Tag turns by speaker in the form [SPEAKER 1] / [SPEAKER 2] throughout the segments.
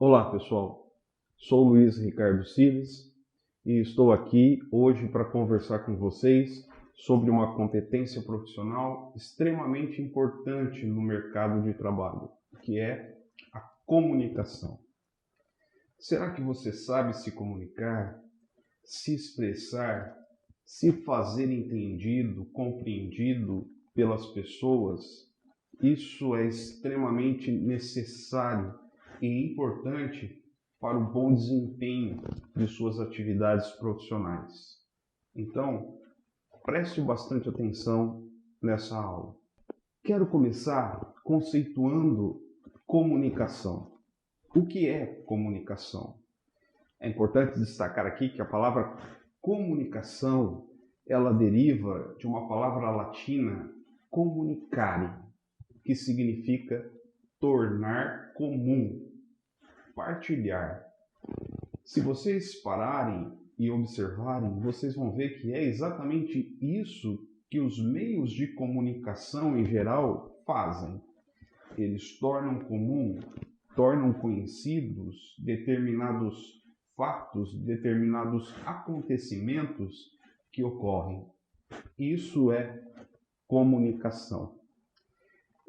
[SPEAKER 1] Olá pessoal, sou Luiz Ricardo Cires e estou aqui hoje para conversar com vocês sobre uma competência profissional extremamente importante no mercado de trabalho, que é a comunicação. Será que você sabe se comunicar, se expressar, se fazer entendido, compreendido pelas pessoas? Isso é extremamente necessário e importante para o bom desempenho de suas atividades profissionais. Então, preste bastante atenção nessa aula. Quero começar conceituando comunicação. O que é comunicação? É importante destacar aqui que a palavra comunicação, ela deriva de uma palavra latina comunicare, que significa tornar comum, partilhar. Se vocês pararem e observarem, vocês vão ver que é exatamente isso que os meios de comunicação em geral fazem. Eles tornam comum, tornam conhecidos determinados fatos, determinados acontecimentos que ocorrem. Isso é comunicação.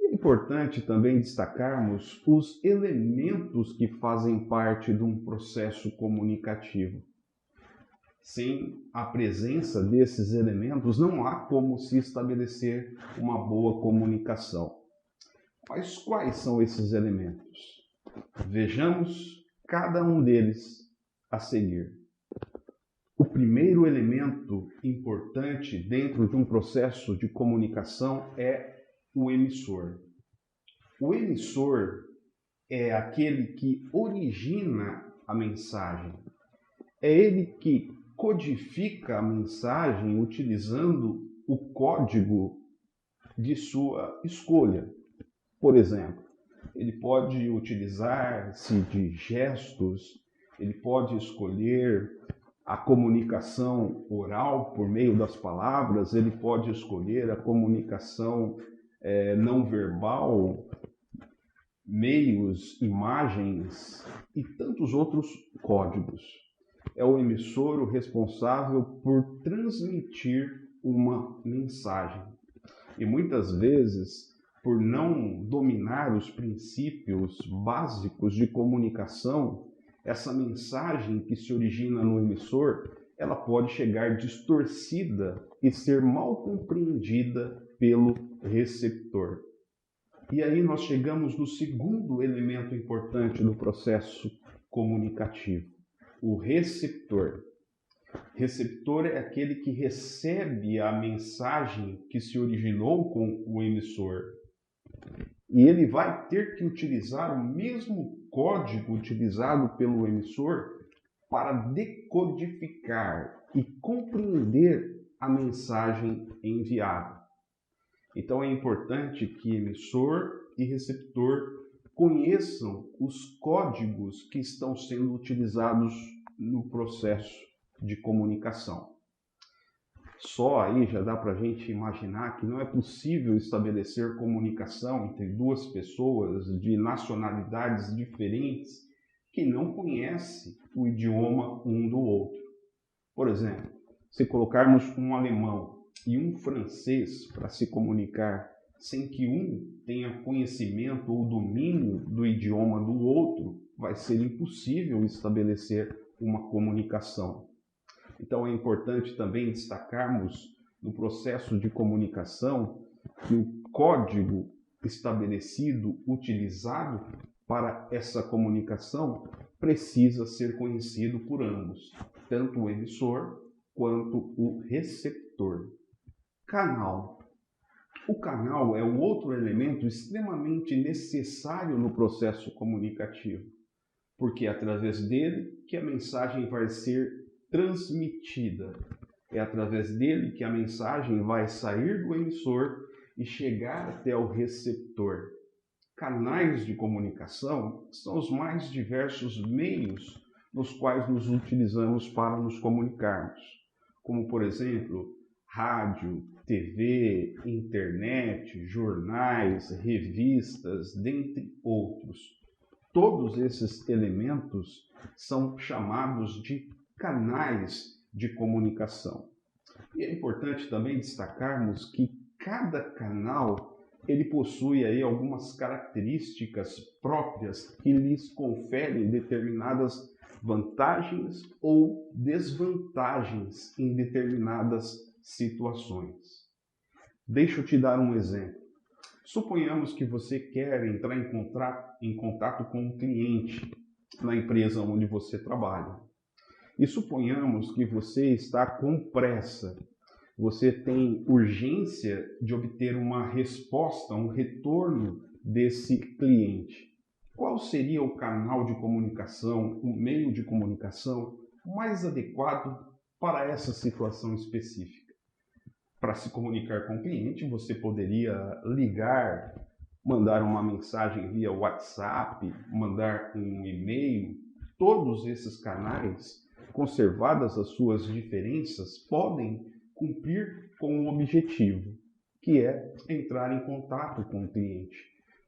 [SPEAKER 1] É importante também destacarmos os elementos que fazem parte de um processo comunicativo. Sem a presença desses elementos, não há como se estabelecer uma boa comunicação. Mas quais são esses elementos? Vejamos cada um deles a seguir. O primeiro elemento importante dentro de um processo de comunicação é o emissor. O emissor é aquele que origina a mensagem. É ele que codifica a mensagem utilizando o código de sua escolha. Por exemplo, ele pode utilizar-se de gestos, ele pode escolher a comunicação oral por meio das palavras, ele pode escolher a comunicação não verbal, meios, imagens e tantos outros códigos. É o emissor o responsável por transmitir uma mensagem. E muitas vezes, por não dominar os princípios básicos de comunicação, essa mensagem que se origina no emissor, ela pode chegar distorcida e ser mal compreendida pelo receptor. E aí nós chegamos no segundo elemento importante do processo comunicativo, o receptor. Receptor é aquele que recebe a mensagem que se originou com o emissor. E ele vai ter que utilizar o mesmo código utilizado pelo emissor para decodificar e compreender a mensagem enviada. Então é importante que emissor e receptor conheçam os códigos que estão sendo utilizados no processo de comunicação. Só aí já dá para a gente imaginar que não é possível estabelecer comunicação entre duas pessoas de nacionalidades diferentes que não conhecem o idioma um do outro. Por exemplo, se colocarmos um alemão e um francês para se comunicar sem que um tenha conhecimento ou domínio do idioma do outro, vai ser impossível estabelecer uma comunicação. Então é importante também destacarmos no processo de comunicação que o código estabelecido, utilizado para essa comunicação, precisa ser conhecido por ambos, tanto o emissor quanto o receptor. Canal. O canal é um outro elemento extremamente necessário no processo comunicativo, porque é através dele que a mensagem vai ser transmitida. É através dele que a mensagem vai sair do emissor e chegar até o receptor. Canais de comunicação são os mais diversos meios nos quais nos utilizamos para nos comunicarmos, como, por exemplo, rádio, TV, internet, jornais, revistas, dentre outros. Todos esses elementos são chamados de canais de comunicação. E é importante também destacarmos que cada canal ele possui aí algumas características próprias que lhes conferem determinadas vantagens ou desvantagens em determinadas situações. Deixa eu te dar um exemplo. Suponhamos que você quer entrar em contato com um cliente na empresa onde você trabalha. E suponhamos que você está com pressa. Você tem urgência de obter uma resposta, um retorno desse cliente. Qual seria o canal de comunicação, o meio de comunicação mais adequado para essa situação específica? Para se comunicar com o cliente, você poderia ligar, mandar uma mensagem via WhatsApp, mandar um e-mail. Todos esses canais, conservadas as suas diferenças, podem cumprir com um objetivo, que é entrar em contato com o cliente.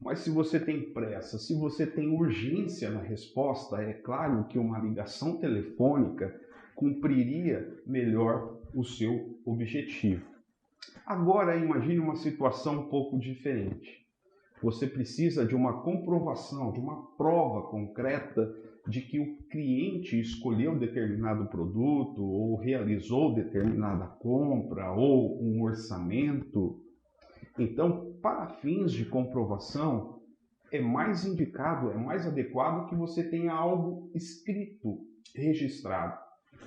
[SPEAKER 1] Mas se você tem pressa, se você tem urgência na resposta, é claro que uma ligação telefônica cumpriria melhor o seu objetivo. Agora imagine uma situação um pouco diferente. Você precisa de uma comprovação, de uma prova concreta de que o cliente escolheu determinado produto ou realizou determinada compra ou um orçamento. Então, para fins de comprovação, é mais indicado, é mais adequado que você tenha algo escrito, registrado.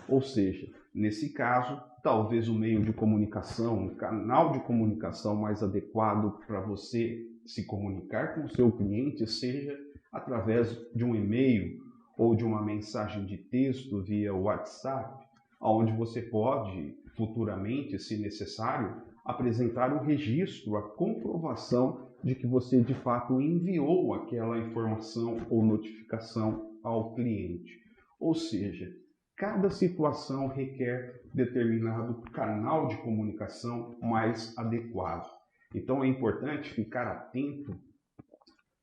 [SPEAKER 1] Ou seja, nesse caso, talvez o meio de comunicação, um canal de comunicação mais adequado para você se comunicar com o seu cliente seja através de um e-mail ou de uma mensagem de texto via WhatsApp, onde você pode, futuramente, se necessário, apresentar o registro, a comprovação de que você de fato enviou aquela informação ou notificação ao cliente. Ou seja, cada situação requer determinado canal de comunicação mais adequado. Então é importante ficar atento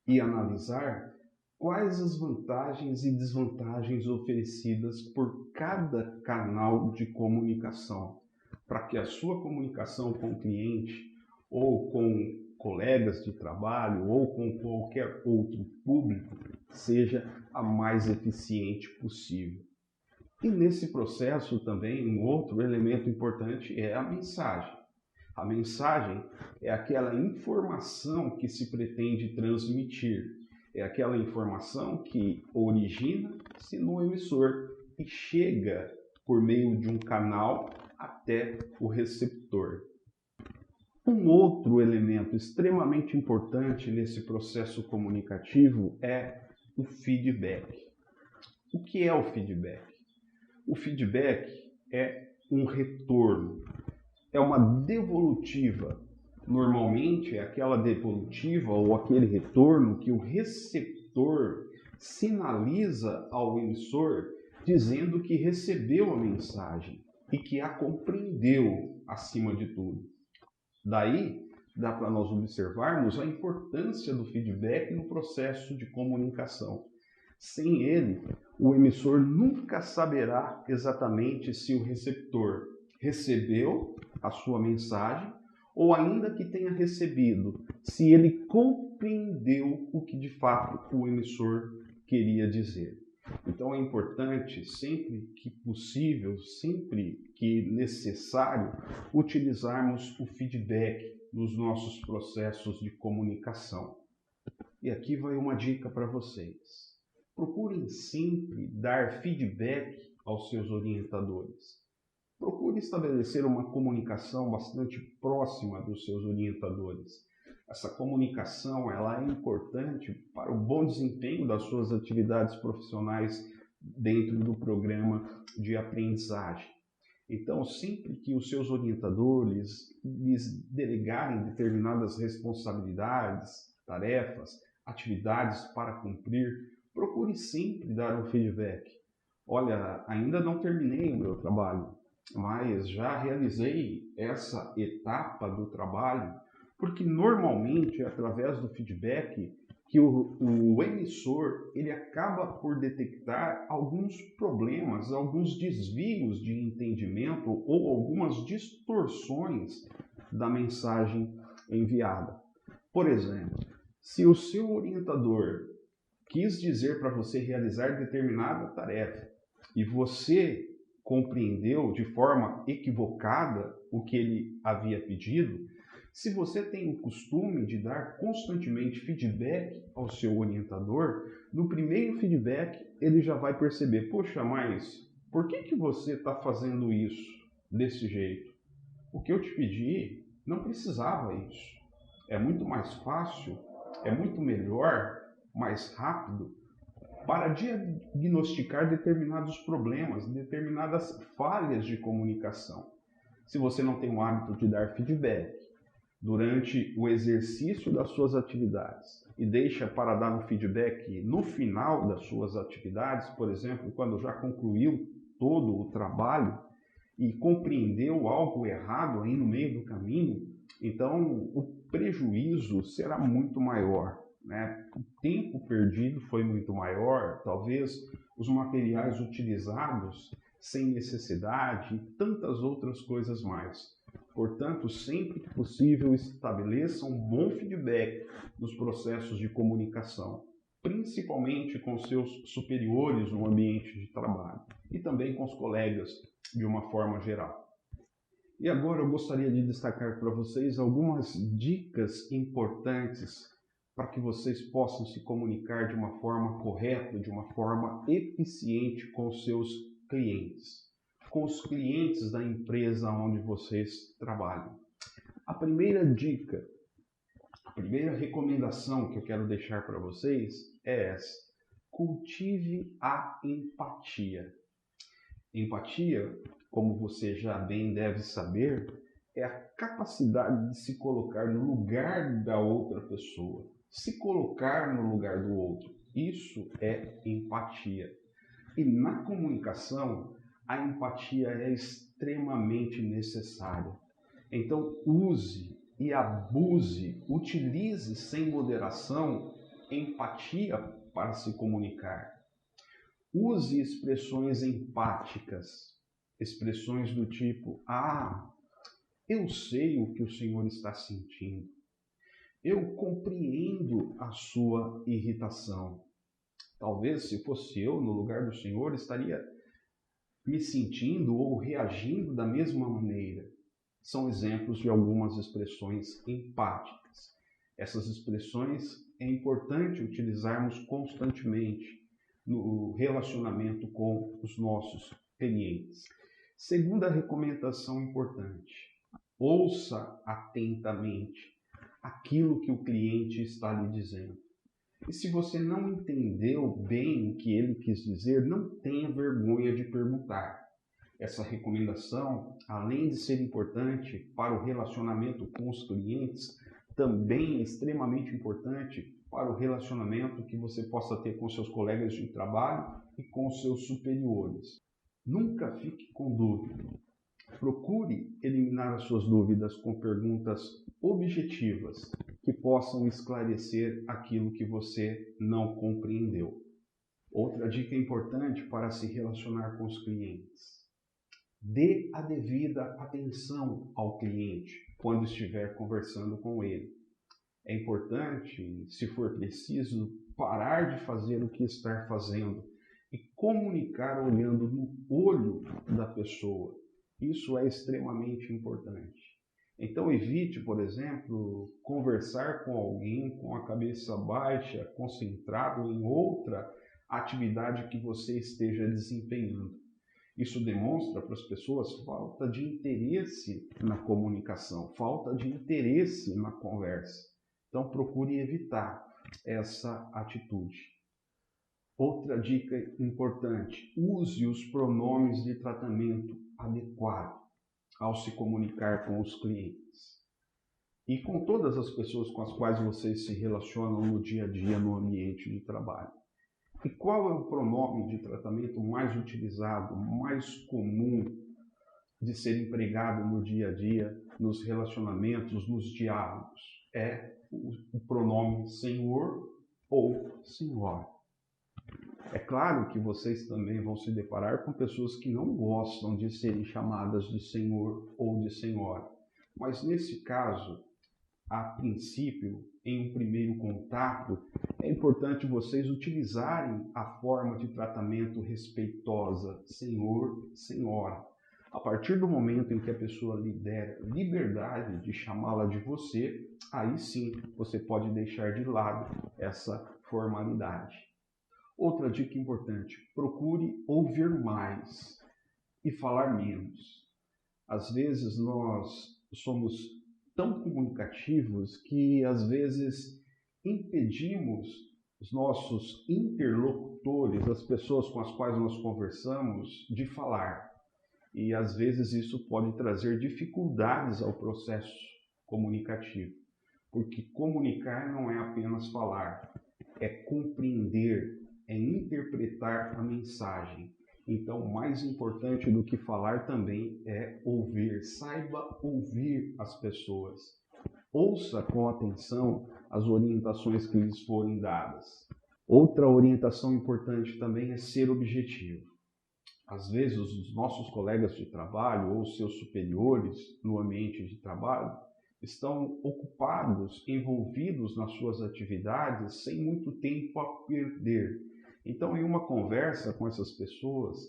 [SPEAKER 1] e analisar quais as vantagens e desvantagens oferecidas por cada canal de comunicação, para que a sua comunicação com o cliente ou com colegas de trabalho ou com qualquer outro público seja a mais eficiente possível. E nesse processo também um outro elemento importante é a mensagem. A mensagem é aquela informação que se pretende transmitir, é aquela informação que origina-se no emissor e chega por meio de um canal até o receptor. Um outro elemento extremamente importante nesse processo comunicativo é o feedback. O que é o feedback? O feedback é um retorno, é uma devolutiva. Normalmente é aquela devolutiva ou aquele retorno que o receptor sinaliza ao emissor dizendo que recebeu a mensagem e que a compreendeu acima de tudo. Daí, dá para nós observarmos a importância do feedback no processo de comunicação. Sem ele, o emissor nunca saberá exatamente se o receptor recebeu a sua mensagem ou ainda que tenha recebido, se ele compreendeu o que de fato o emissor queria dizer. Então é importante, sempre que possível, sempre que necessário, utilizarmos o feedback nos nossos processos de comunicação. E aqui vai uma dica para vocês. Procurem sempre dar feedback aos seus orientadores. Procure estabelecer uma comunicação bastante próxima dos seus orientadores. Essa comunicação ela é importante para o bom desempenho das suas atividades profissionais dentro do programa de aprendizagem. Então, sempre que os seus orientadores lhes delegarem determinadas responsabilidades, tarefas, atividades para cumprir, procure sempre dar um feedback. Olha, ainda não terminei o meu trabalho, mas já realizei essa etapa do trabalho, porque normalmente é através do feedback que o emissor ele acaba por detectar alguns problemas, alguns desvios de entendimento ou algumas distorções da mensagem enviada. Por exemplo, se o seu orientador quis dizer para você realizar determinada tarefa e você compreendeu de forma equivocada o que ele havia pedido, se você tem o costume de dar constantemente feedback ao seu orientador, no primeiro feedback ele já vai perceber, poxa, mas por que você está fazendo isso desse jeito? O que eu te pedi não precisava isso. É muito mais fácil, é muito melhor, mais rápido para diagnosticar determinados problemas, determinadas falhas de comunicação. Se você não tem o hábito de dar feedback durante o exercício das suas atividades e deixa para dar um feedback no final das suas atividades, por exemplo, quando já concluiu todo o trabalho e compreendeu algo errado aí no meio do caminho, então o prejuízo será muito maior, né? O tempo perdido foi muito maior, talvez os materiais utilizados sem necessidade e tantas outras coisas mais. Portanto, sempre que possível, estabeleça um bom feedback nos processos de comunicação, principalmente com seus superiores no ambiente de trabalho e também com os colegas de uma forma geral. E agora eu gostaria de destacar para vocês algumas dicas importantes para que vocês possam se comunicar de uma forma correta, de uma forma eficiente com os seus clientes, com os clientes da empresa onde vocês trabalham. A primeira dica, a primeira recomendação que eu quero deixar para vocês é essa: cultive a empatia. Empatia, como você já bem deve saber, é a capacidade de se colocar no lugar da outra pessoa, se colocar no lugar do outro. Isso é empatia. E na comunicação, a empatia é extremamente necessária. Então, use e abuse, utilize sem moderação empatia para se comunicar. Use expressões empáticas, expressões do tipo: ah, eu sei o que o senhor está sentindo, eu compreendo a sua irritação. Talvez, se fosse eu no lugar do senhor, estaria me sentindo ou reagindo da mesma maneira. São exemplos de algumas expressões empáticas. Essas expressões é importante utilizarmos constantemente no relacionamento com os nossos clientes. Segunda recomendação importante: ouça atentamente aquilo que o cliente está lhe dizendo. E se você não entendeu bem o que ele quis dizer, não tenha vergonha de perguntar. Essa recomendação, além de ser importante para o relacionamento com os clientes, também é extremamente importante para o relacionamento que você possa ter com seus colegas de trabalho e com seus superiores. Nunca fique com dúvida. Procure eliminar as suas dúvidas com perguntas objetivas que possam esclarecer aquilo que você não compreendeu. Outra dica importante para se relacionar com os clientes: dê a devida atenção ao cliente quando estiver conversando com ele. É importante, se for preciso, parar de fazer o que está fazendo e comunicar olhando no olho da pessoa. Isso é extremamente importante. Então evite, por exemplo, conversar com alguém com a cabeça baixa, concentrado em outra atividade que você esteja desempenhando. Isso demonstra para as pessoas falta de interesse na comunicação, falta de interesse na conversa. Então procure evitar essa atitude. Outra dica importante: use os pronomes de tratamento adequado ao se comunicar com os clientes e com todas as pessoas com as quais vocês se relacionam no dia a dia no ambiente de trabalho. E qual é o pronome de tratamento mais utilizado, mais comum de ser empregado no dia a dia, nos relacionamentos, nos diálogos? É o pronome senhor ou senhora. É claro que vocês também vão se deparar com pessoas que não gostam de serem chamadas de senhor ou de senhora. Mas nesse caso, a princípio, em um primeiro contato, é importante vocês utilizarem a forma de tratamento respeitosa, senhor, senhora. A partir do momento em que a pessoa lhe der liberdade de chamá-la de você, aí sim você pode deixar de lado essa formalidade. Outra dica importante: procure ouvir mais e falar menos. Às vezes nós somos tão comunicativos que às vezes impedimos os nossos interlocutores, as pessoas com as quais nós conversamos, de falar. E às vezes isso pode trazer dificuldades ao processo comunicativo, porque comunicar não é apenas falar, é compreender, é interpretar a mensagem. Então, mais importante do que falar também é ouvir. Saiba ouvir as pessoas. Ouça com atenção as orientações que lhes forem dadas. Outra orientação importante também é ser objetivo. Às vezes, os nossos colegas de trabalho ou seus superiores no ambiente de trabalho estão ocupados, envolvidos nas suas atividades, sem muito tempo a perder. Então, em uma conversa com essas pessoas,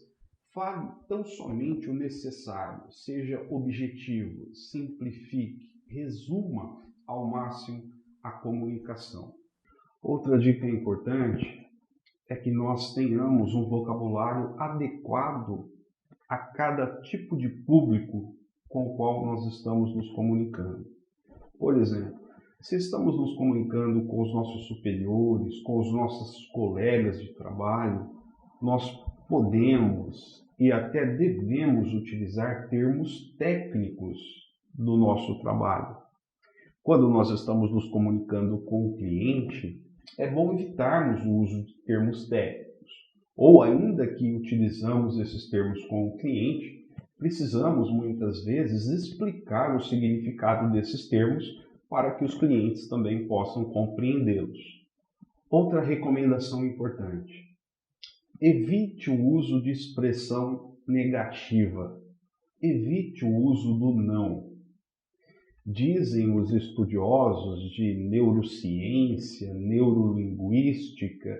[SPEAKER 1] fale tão somente o necessário, seja objetivo, simplifique, resuma ao máximo a comunicação. Outra dica importante é que nós tenhamos um vocabulário adequado a cada tipo de público com o qual nós estamos nos comunicando. Por exemplo, se estamos nos comunicando com os nossos superiores, com os nossos colegas de trabalho, nós podemos e até devemos utilizar termos técnicos do nosso trabalho. Quando nós estamos nos comunicando com o cliente, é bom evitarmos o uso de termos técnicos. Ou ainda que utilizamos esses termos com o cliente, precisamos muitas vezes explicar o significado desses termos para que os clientes também possam compreendê-los. Outra recomendação importante: evite o uso de expressão negativa. Evite o uso do não. Dizem os estudiosos de neurociência, neurolinguística,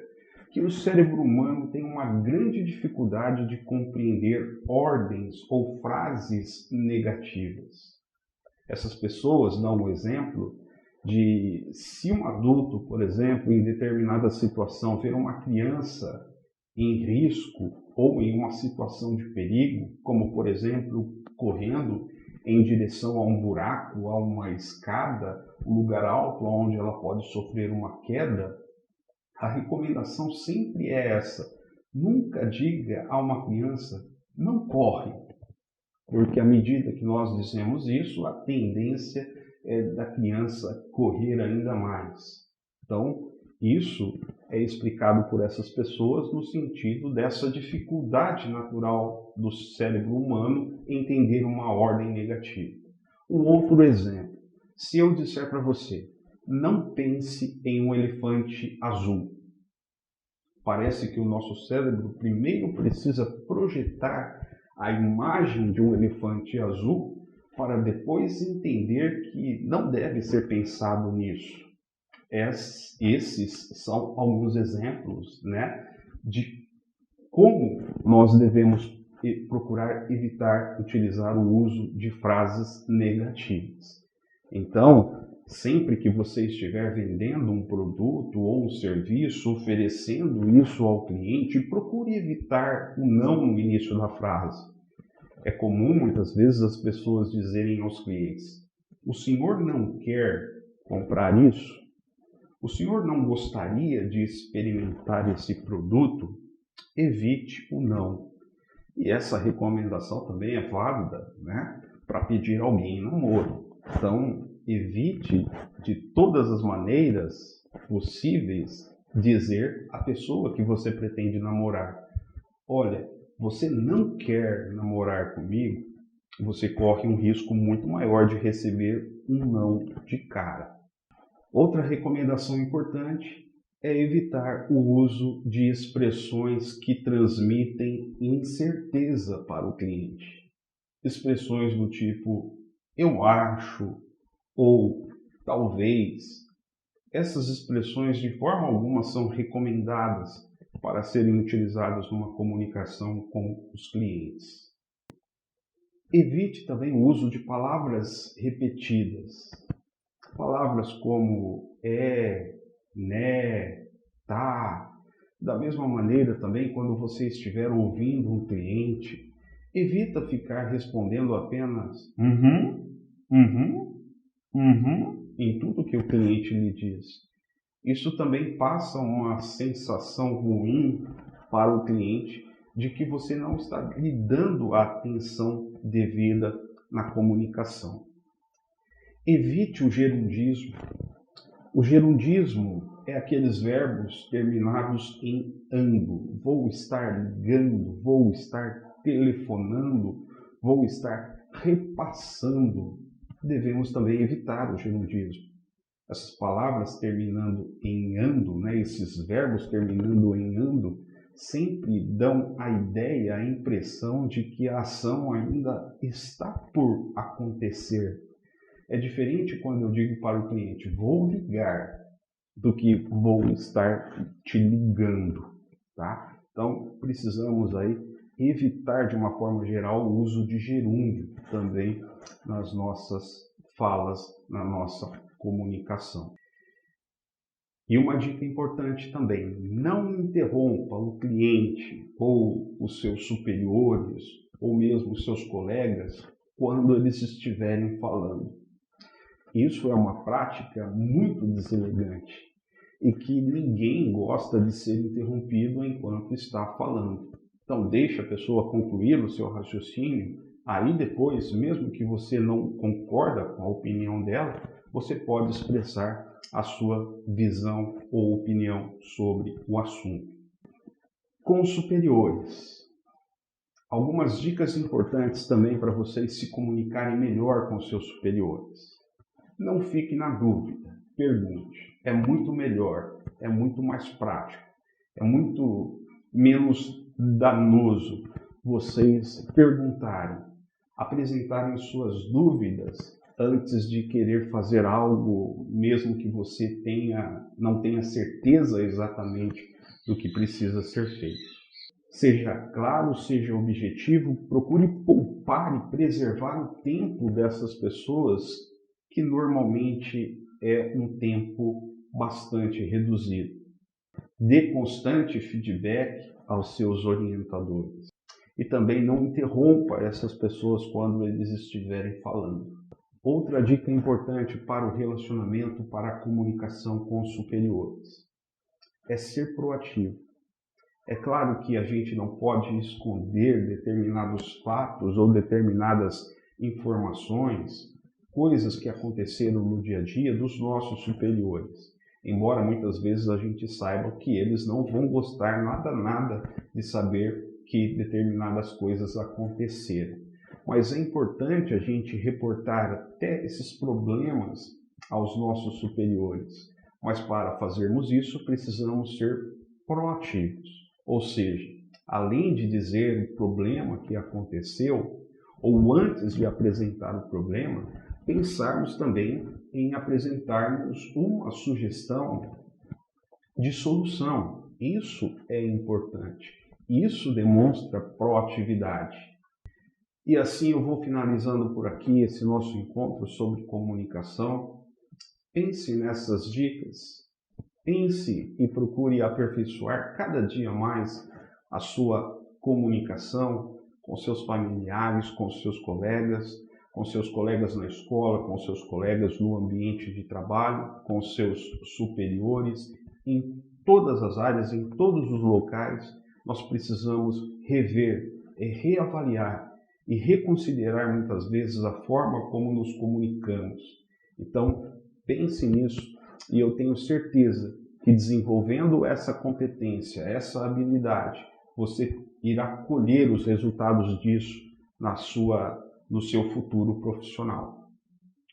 [SPEAKER 1] que o cérebro humano tem uma grande dificuldade de compreender ordens ou frases negativas. Essas pessoas dão um exemplo de se um adulto, por exemplo, em determinada situação, ver uma criança em risco ou em uma situação de perigo, como por exemplo, correndo em direção a um buraco, a uma escada, um lugar alto onde ela pode sofrer uma queda, a recomendação sempre é essa: nunca diga a uma criança, não corre, porque à medida que nós dizemos isso, a tendência é da criança correr ainda mais. Então, isso é explicado por essas pessoas no sentido dessa dificuldade natural do cérebro humano em entender uma ordem negativa. Um outro exemplo: se eu disser para você, não pense em um elefante azul, parece que o nosso cérebro primeiro precisa projetar a imagem de um elefante azul para depois entender que não deve ser pensado nisso. Esses são alguns exemplos, de como nós devemos procurar evitar utilizar o uso de frases negativas. Então, sempre que você estiver vendendo um produto ou um serviço, oferecendo isso ao cliente, procure evitar o não no início da frase. É comum, muitas vezes, as pessoas dizerem aos clientes: o senhor não quer comprar isso? O senhor não gostaria de experimentar esse produto? Evite o não. E essa recomendação também é válida, para pedir alguém em namoro. Então, evite de todas as maneiras possíveis dizer à pessoa que você pretende namorar: olha, você não quer namorar comigo? Você corre um risco muito maior de receber um não de cara. Outra recomendação importante é evitar o uso de expressões que transmitem incerteza para o cliente. Expressões do tipo eu acho ou talvez. Essas expressões de forma alguma são recomendadas para serem utilizadas numa comunicação com os clientes. Evite também o uso de palavras repetidas. Palavras como é, né, tá. Da mesma maneira também, quando você estiver ouvindo um cliente, evita ficar respondendo apenas em tudo que o cliente lhe diz. Isso também passa uma sensação ruim para o cliente de que você não está lhe dando a atenção devida na comunicação. Evite o gerundismo. O gerundismo é aqueles verbos terminados em ando. Vou estar ligando, vou estar telefonando, vou estar repassando. Devemos também evitar o gerundismo. Essas palavras terminando em ando, esses verbos terminando em ando, sempre dão a ideia, a impressão de que a ação ainda está por acontecer. É diferente quando eu digo para o cliente, vou ligar, do que vou estar te ligando, tá? Então, precisamos aí evitar, de uma forma geral, o uso de gerúndio também nas nossas falas, na nossa comunicação. E uma dica importante também, não interrompa o cliente ou os seus superiores ou mesmo os seus colegas quando eles estiverem falando. Isso é uma prática muito deselegante e que ninguém gosta de ser interrompido enquanto está falando. Então deixe a pessoa concluir o seu raciocínio, aí depois, mesmo que você não concorda com a opinião dela, você pode expressar a sua visão ou opinião sobre o assunto. Com os superiores, algumas dicas importantes também para vocês se comunicarem melhor com seus superiores. Não fique na dúvida, pergunte. É muito melhor, é muito mais prático, é muito menos danoso vocês perguntarem, apresentarem suas dúvidas antes de querer fazer algo, mesmo que você não tenha certeza exatamente do que precisa ser feito. Seja claro, seja objetivo, procure poupar e preservar o tempo dessas pessoas, que normalmente é um tempo bastante reduzido. Dê constante feedback aos seus orientadores. E também não interrompa essas pessoas quando eles estiverem falando. Outra dica importante para o relacionamento, para a comunicação com os superiores, é ser proativo. É claro que a gente não pode esconder determinados fatos ou determinadas informações, coisas que aconteceram no dia a dia dos nossos superiores. Embora muitas vezes a gente saiba que eles não vão gostar nada de saber que determinadas coisas aconteceram. Mas é importante a gente reportar até esses problemas aos nossos superiores. Mas para fazermos isso, precisamos ser proativos. Ou seja, além de dizer o problema que aconteceu, ou antes de apresentar o problema, pensarmos também em apresentarmos uma sugestão de solução. Isso é importante. Isso demonstra proatividade. E assim eu vou finalizando por aqui esse nosso encontro sobre comunicação. Pense nessas dicas. Pense e procure aperfeiçoar cada dia mais a sua comunicação com seus familiares, com seus colegas na escola, com seus colegas no ambiente de trabalho, com seus superiores, em todas as áreas, em todos os locais. Nós precisamos rever, reavaliar e reconsiderar muitas vezes a forma como nos comunicamos. Então, pense nisso e eu tenho certeza que desenvolvendo essa competência, essa habilidade, você irá colher os resultados disso no seu futuro profissional.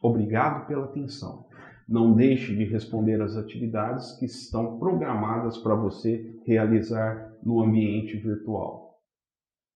[SPEAKER 1] Obrigado pela atenção. Não deixe de responder às atividades que estão programadas para você realizar no ambiente virtual.